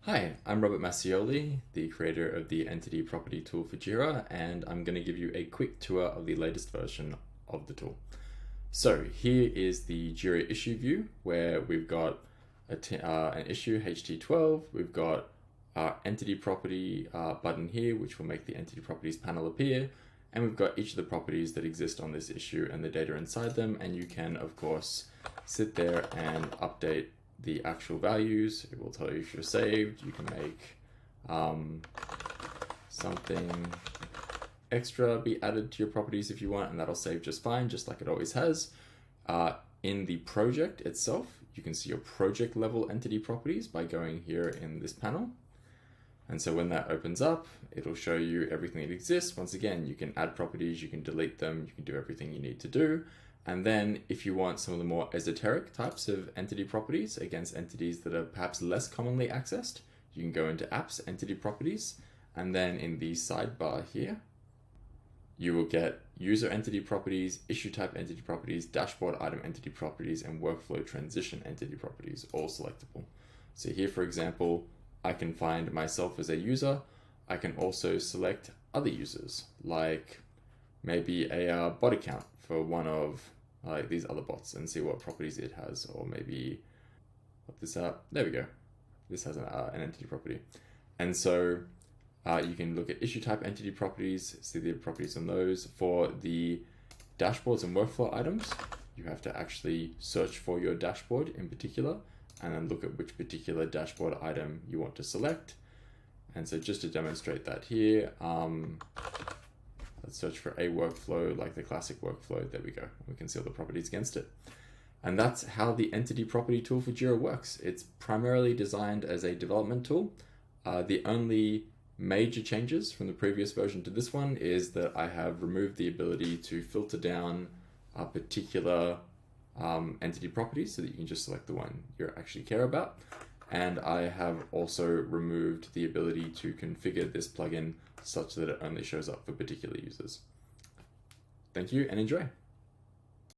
Hi, I'm Robert Massioli, the creator of the Entity Property tool for Jira, and I'm going to give you a quick tour of the latest version of the tool. So here is the Jira issue view, where we've got an issue HT12, we've got our entity property button here, which will make the entity properties panel appear, and we've got each of the properties that exist on this issue and the data inside them, and you can, of course, sit there and update the actual values. It will tell you if you're saved. You can make something extra be added to your properties if you want, and that'll save just fine, just like it always has. In the project itself, you can see your project level entity properties by going here in this panel. And so when that opens up, it'll show you everything that exists. Once again, you can add properties, you can delete them, you can do everything you need to do. And then if you want some of the more esoteric types of entity properties against entities that are perhaps less commonly accessed, you can go into Apps, Entity Properties, and then in the sidebar here, you will get User Entity Properties, Issue Type Entity Properties, Dashboard Item Entity Properties, and Workflow Transition Entity Properties, all selectable. So here, for example, I can find myself as a user. I can also select other users, like maybe a bot account for one of these other bots, and see what properties it has, or maybe put this up. There we go. This has an entity property. And so you can look at issue type entity properties, see the properties on those. For the dashboards and workflow items, you have to actually search for your dashboard in particular, and then look at which particular dashboard item you want to select. And so just to demonstrate that here, let's search for a workflow, like the classic workflow. There we go. We can see all the properties against it. And that's how the entity property tool for Jira works. It's primarily designed as a development tool. The only major changes from the previous version to this one is that I have removed the ability to filter down particular entity properties so that you can just select the one you actually care about. And I have also removed the ability to configure this plugin such that it only shows up for particular users. Thank you and enjoy.